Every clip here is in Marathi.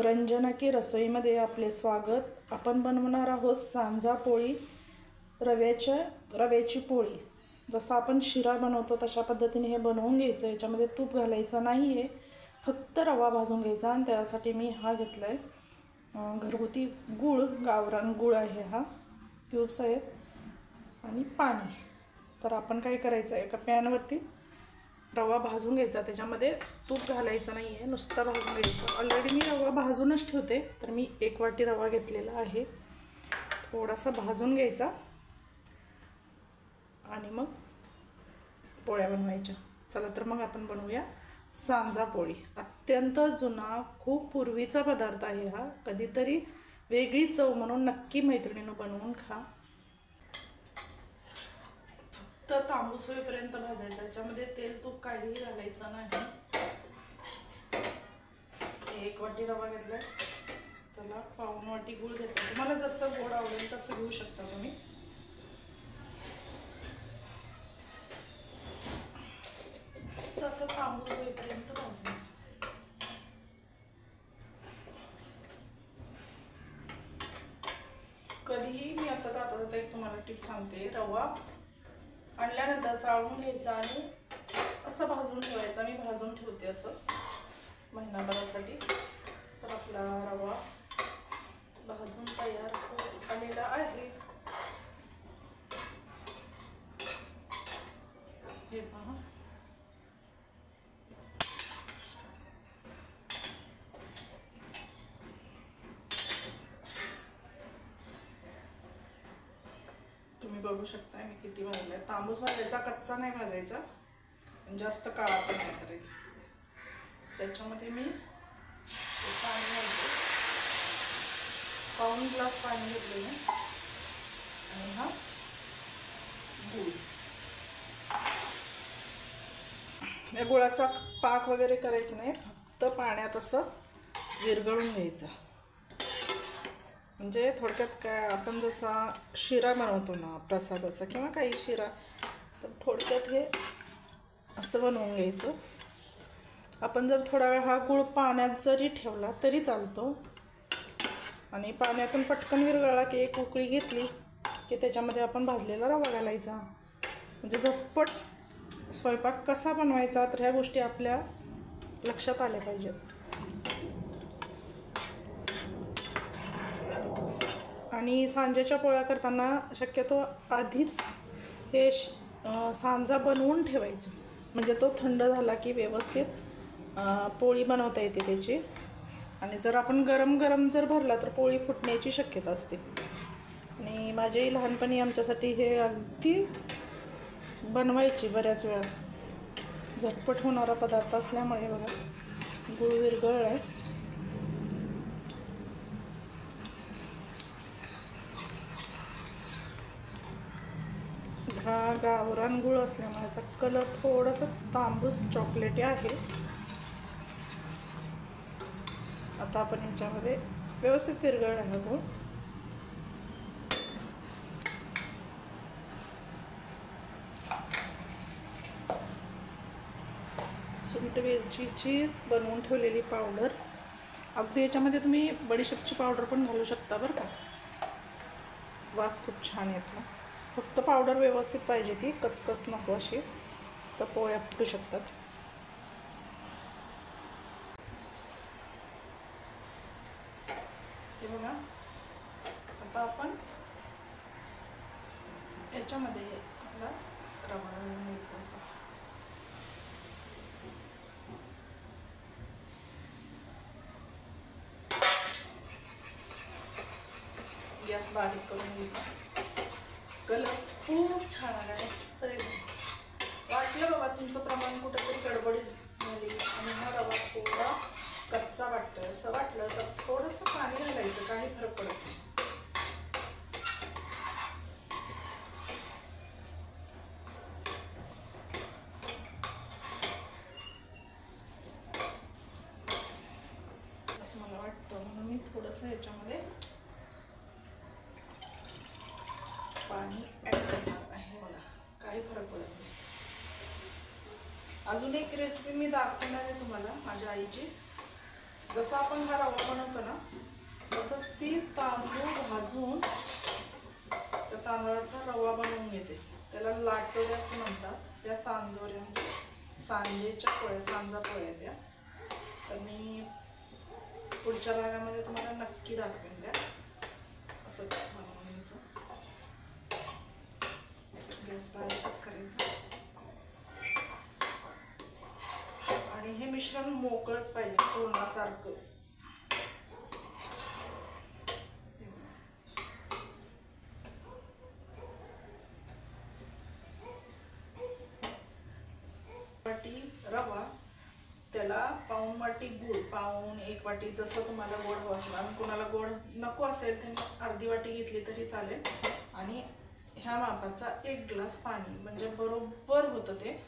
रंजना की रसोईमध्ये आपले स्वागत। आपण बनवणार आहोत सांजा पोळी, रव्याची पोळी। जसं आपण शिरा बनवतो तशा पद्धतीने हे बनवून घ्यायचं। याच्यामध्ये तूप घालायचं नाही आहे, फक्त रवा भाजून घ्यायचा। आणि त्यासाठी मी हा घेतला आहे घरगुती गूळ, गावरान गूळ आहे हा, क्यूब्स आहेत आणि पाणी। तर आपण काय करायचं, एका पॅनवरती रवा भाजून घ्यायचा, त्याच्यामध्ये तूप घालायचं नाही आहे, नुसता भाजून घ्यायचं। ऑलरेडी मी रवा भाजूनच ठेवते, तर मी 1 वाटी रवा घेतलेला आहे। थोडासा भाजून घ्यायचा आणि मग पोळ्या बनवायच्या। चला तर मग आपण बनवूया सांजा पोळी। अत्यंत जुना, खूप पूर्वीचा पदार्थ आहे हा। कधीतरी वेगळी चव म्हणून नक्की मैत्रिणीनं बनवून खा। तर तांबूस होईपर्यंत भाजायचा, याच्यामध्ये तेल तूप काहीही घालायचं नाही। 1 वाटी रवा घेतलाय, त्याला 1/2 वाटी गूळ घेतला। तुम्हाला जसं गोड आवडेल तसं घेऊ शकता तुम्ही। तसं तांबूस होईपर्यंत भाजायचं। कधीही मी आता जाता एक तुम्हाला टिप सांगते, रवा आणल्यानंतर चाळून घ्यायचा आणि असं भाजून ठेवायचा। मी भाजून ठेवते असं महिनाभरासाठी। तर आपला रवा भाजून तयार आलेला आहे। हे पहा, तुम्ही बघू शकता मी किती भाजलाय। तांबूस भाजायचा, कच्चा नाही भाजायचा, जास्त काळा पण नाही करायचा। त्याच्यामध्ये मी पाणी घालते, 1 ग्लास पाणी घेतलेलं आणि हा गूळ। या गुळाचा पाक वगैरे करायचं नाही, फक्त पाण्यात असं विरघळून घ्यायचं। म्हणजे थोडक्यात काय, आपण जसा शिरा बनवतो ना प्रसादाचा किंवा काही शिरा, तर थोडक्यात हे असं बनवून घ्यायचं। आपण जर थोडा वेळ हा गूळ पाण्यात जरी ठेवला तरी चालतो। आणि पाण्यातून पटकन विरघळला की 1 उकळी घेतली की त्याच्यामध्ये आपण भाजलेला रवा घालायचा। म्हणजे झटपट स्वयंपाक कसा बनवायचा, तर ह्या गोष्टी आपल्या लक्षात आल्या पाहिजेत। आणि सांज्याच्या पोळ्या करताना शक्यतो आधीच हे सांजा बनवून ठेवायचं, म्हणजे तो थंड झाला की व्यवस्थित पोळी बनवता येते त्याची। आणि जर आपण गरम गरम जर भरला तर पोळी फुटण्याची शक्यता असते। आणि माझ्याही लहानपणी आमच्यासाठी हे अगदी बनवायची बऱ्याच वेळा। झटपट होणारा पदार्थ असल्यामुळे बघा, गूळ विरघळला आहे। हा गावरान गूळ असल्यामुळे याचा कलर थोडासा तांबूस चॉकलेटी आहे। आता आपण याच्यामध्ये व्यवस्थित विरघळला हा गूळ, सुंठ वेलचीची बनवून ठेवलेली पावडर। अगदी याच्यामध्ये तुम्ही बडीशेपची पावडर पण घालू शकता बरं का, वास खूप छान येतो। फक्त पावडर व्यवस्थित पाहिजे, ती कचकच नको अशी, तर पोळ्या फुटू शकतात। हे बघा, आता आपण याच्यामध्ये आपला रवा घालायचा असं। गॅस बारीक करून घ्यायचा। कलर खूप छान आला, मस्त एकदम। वाटलं बाबा तुमचं प्रमाण कुठेतरी गडबडीत झाली आणि हा रवा थोडा कच्चा वाटतोय असं वाटलं तर थोडंसं पाणी घालायचं, काही फरक पडत नाही। असं मला वाटतं, म्हणून मी थोडंसं ह्याच्यामध्ये पाणी ॲड करणार आहे। मला काही फरक पडत नाही। अजून एक रेसिपी मी दाखवणार आहे तुम्हाला माझ्या आईची। जसं आपण हा रवा बनवतो ना तसंच ती तांदूळ भाजून त्या तांदळाचा रवा बनवून घेते. त्याला लाटोरे असं म्हणतात. त्या सांजोऱ्या म्हणजे सांजेच्या पोळ्या, सांजा पोळ्या त्या. तर मी पुढच्या भागामध्ये तुम्हाला नक्की दाखवेन त्या असं बनवून घ्यायचं. गॅस बारीकच करायचं आणि हे मिश्रण मोकळंच पाहिजे पूर्णासारखं. वाटी रवा, त्याला पाऊण वाटी गूळ, पाऊण एक वाटी जसं तुम्हाला गोड हवं असेल. आणि कुणाला गोड नको असेल तर अर्धी वाटी घेतली तरी चालेल. आणि ह्या मापाचा 1 ग्लास पाणी म्हणजे बरोबर होतं ते.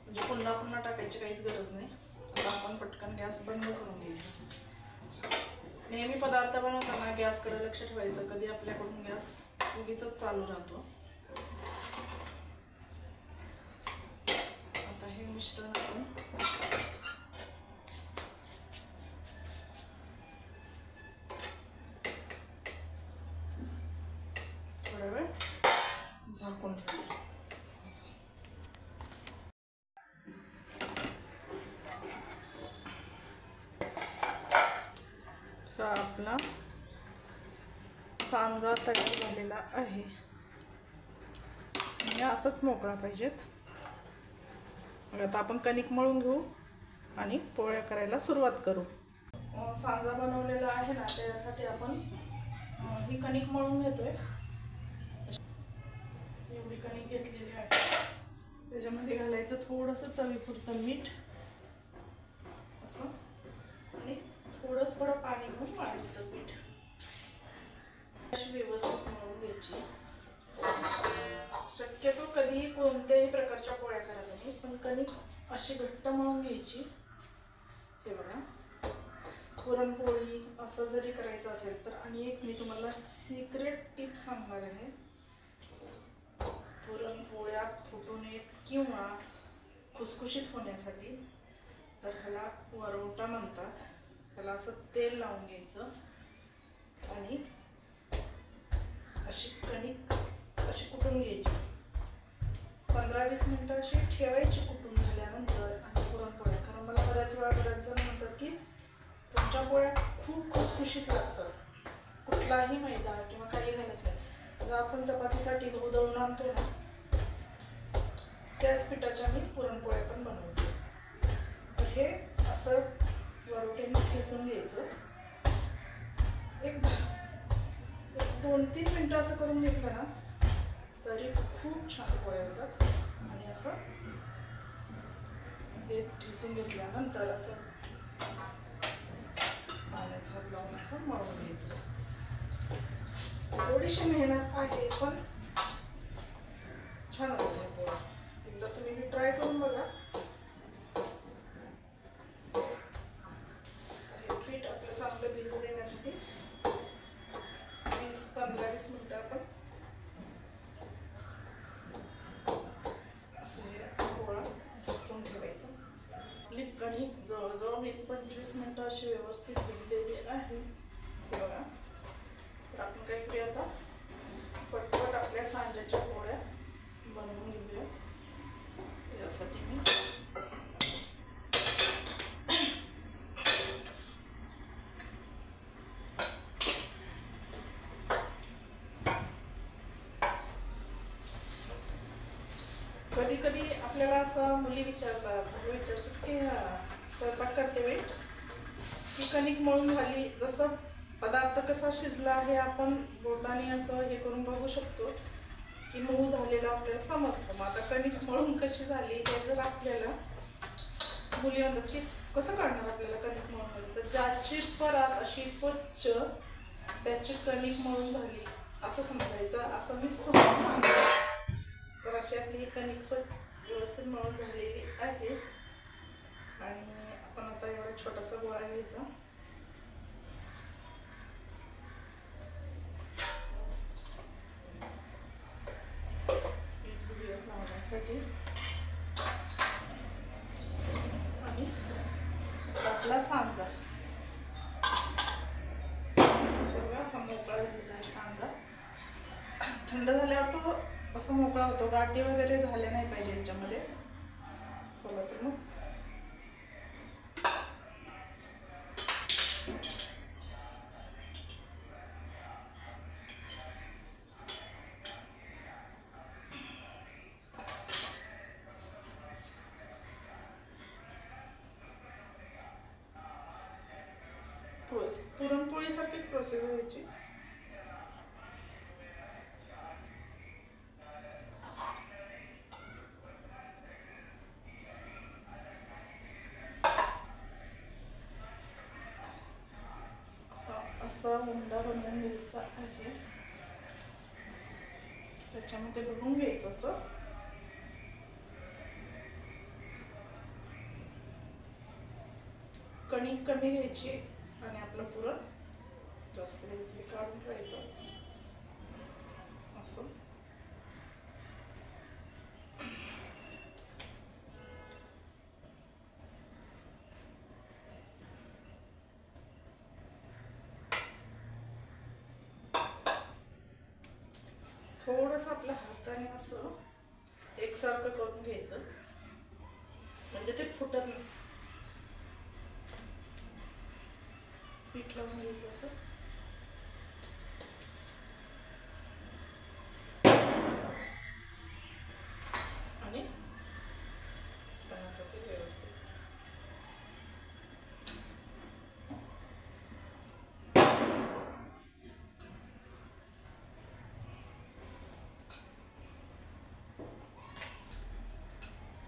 म्हणजे पुन्हा पुन्हा टाकायची काहीच गरज नाही. आता आपण पटकन गॅस बंद करून घ्यायचा. नेहमी पदार्थ बनवताना गॅसकडे लक्ष ठेवायचं. कधी आपल्याकडून गॅस उगीच चालू राहतो. आता हे मिश्रण आपण थोडा वेळ झाकून ठेवूया. आपला सांजा तयार झालेला आहे. आणि असंच मोकळा पाहिजेत. मग आता आपण कणिक मळून घेऊ आणि पोळ्या करायला सुरुवात करू. सांजा बनवलेला आहे ना, त्यासाठी आपण ही कणिक मळून घेतोय. एवढी कणिक घेतलेली आहे. त्याच्यामध्ये घालायचं थोडंसं चवीपुरतं मीठ असं आणि थोडं थोडं पाणी घेऊन मळायचं पीठ. अशी व्यवस्थित मळून घ्यायची. शक्यतो कधीही कोणत्याही प्रकारच्या पोळ्या करा तुम्ही, पण कणिक अशी घट्ट मळून घ्यायची. हे बघा, पुरणपोळी असं जरी करायचं असेल तर. आणि एक मी तुम्हाला सिक्रेट टिप सांगणार आहे. पुरणपोळ्या फुटू नयेत किंवा खुसखुशीत होण्यासाठी तर ह्याला वरवटा म्हणतात. त्याला असं तेल लावून घ्यायचं आणि अशी कणिक अशी कुटून घ्यायची. 15-20 मिनटं अशी ठेवायची कुटून झाल्यानंतर. आणि पुरणपोळ्या, कारण मला बऱ्याच जण म्हणतात की तुमच्या पोळ्या खूप खुसखुशीत लागतात, कुठलाही मैदा किंवा काही घालत नाही. जर आपण चपातीसाठी गहू दळून आणतो ना, त्याच पिठाच्या मी पुरणपोळ्या पण बनवतो. तर हे असं वरवट्याने ठेसून घ्यायचं. एक 2-3 मिनटं असं करून घेतलं ना तरी खूप छान पोळ्या होतात. आणि असं हे ठेचून घेतल्यानंतर असं पाण्याचा हात लावून असं मळून घ्यायचं. थोडीशी मेहनत आहे पण छान होते पोळ्या. एकदा तुम्ही ट्राय करून बघा. पीठ आपलं चांगलं भिजू देण्यासाठी 15-20 मिनटं आपण असं हे पोळा झाकून ठेवायचं. आपली कणिक जवळजवळ 20-25 मिनटं अशी व्यवस्थित भिजलेली आहे. हे बघा. तर आपण काय करूया आता, पटपट आपल्या सांज्याच्या पोळ्या बनवून घेऊया. यासाठी मी कधी कधी आपल्याला असं मुली विचारतात की स्वयंपाक करते वेळी की कणिक मळून झाली, जसं पदार्थ कसा शिजला हे आपण बोटाने असं हे करून बघू शकतो की मऊ झालेलं आपल्याला समजतं. मग आता कणिक मळून कशी झाली हे जर आपल्याला मुली म्हणतात की कसं काढणार आपल्याला कणिक मळून, तर ज्याची परात अशी स्वच्छ त्याची कणिक मळून झाली असं समजायचं. असं मी समजून तर अशी आपली कणिक व्यवस्थित मळून झालेली आहे. आणि आपण आता एवढा छोटासा गोळा घ्यायचा. पीठ लावण्यासाठी आणि आपला सांजा थंड झाल्यावर तो असं मोकळा होतो, गाठी वगैरे झाल्या नाही पाहिजे याच्यामध्ये. चला तर मग पुरणपोळीसारखीच प्रोसेस व्हायची. असा उंडा बनवून घ्यायचा आहे, त्याच्यामध्ये भरून घ्यायचं असं. कणिक कमी घ्यायची आणि आपलं पुरण जास्त घ्यायचं, काढून ठेवायचं असं. थोडंसं आपल्या हाताने असं एकसारखं करून घ्यायचं, म्हणजे ते फुटत नाही. पीठ लावून घ्यायचं असं. आणि बनायचं व्यवस्थित.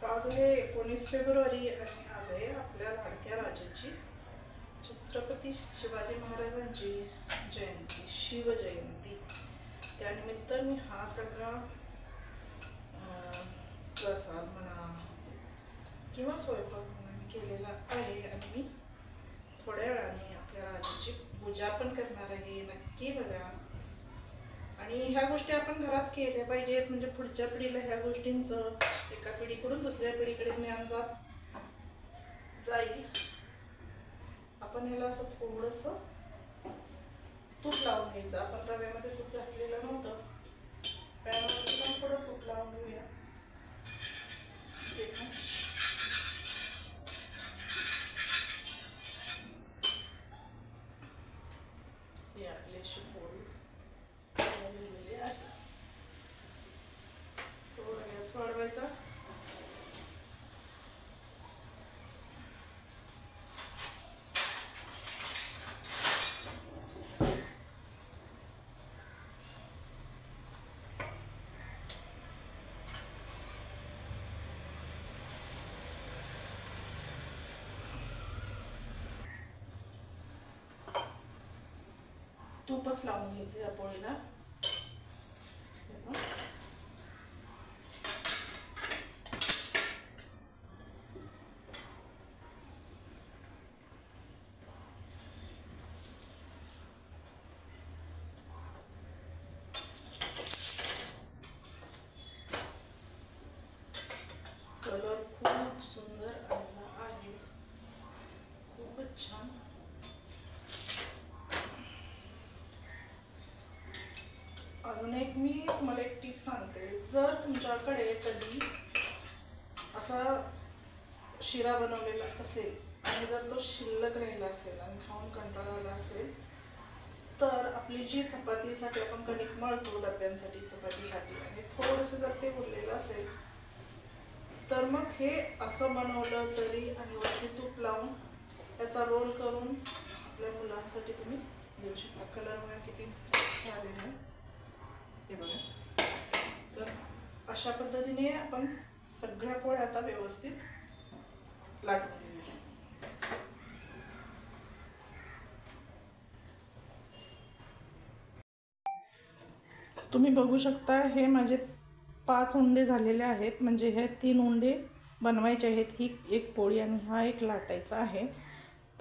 आज आहे 19 फेब्रुवारी आणि आज आहे आपल्या लाडक्या राजाची छत्रपती शिवाजी महाराजांची जयंती, शिवजयंती. त्यानिमित्त मी हा सगळा प्रसाद म्हणा किंवा स्वयंपाक म्हणा केलेला आहे. आणि मी थोड्या वेळाने आपल्या राजाची पूजा पण करणार आहे, नक्की बघा. आणि ह्या गोष्टी आपण घरात केल्या पाहिजेत, म्हणजे पुढच्या पिढीला ह्या गोष्टींचं एका पिढीकडून दुसऱ्या पिढीकडे ज्ञान जाईल. आपण ह्याला असं थोडंसं तूप लावून घ्यायचं. आपण रव्यामध्ये तूप घातलेलं नव्हतं, त्यामध्ये पण थोडं तूप लावून घेऊया. हे आपली अशी पोळी बनवलेली आहे. थोडा गॅस वाढवायचा. तूपच लावून घ्यायचं या पोळीला. कलर खूप सुंदर आलेला आहे, खूपच छान. अजून एक मी तुम्हाला एक टिप सांगते. जर तुमच्याकडे कधी असा शिरा बनवलेला असेल आणि जर तो शिल्लक राहिला असेल आणि खाऊन कंटाळा आला असेल, तर आपली जी चपातीसाठी आपण कणिक मळतो डब्यांसाठी, चपातीसाठी, आणि थोडंसं जर ते उरलेलं असेल तर मग हे असं बनवलं तरी आणि वरती तूप लावून त्याचा रोल करून आपल्या मुलांसाठी तुम्ही देऊ शकता. कलर बघा किती छान आहे, हे बघा. तर अशा पद्धतीने आपण सगळ्या पोळ्या आता व्यवस्थित लाटून घेऊया. तुम्ही बघू शकता हे माझे 5 उंडे झालेले आहेत. म्हणजे हे 3 उंडे बनवायचे आहेत, ही एक पोळी आणि हा एक लाटायचा आहे.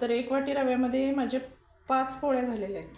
तर 1 वाटी रव्यामध्ये माझे 5 पोळ्या झालेल्या आहेत.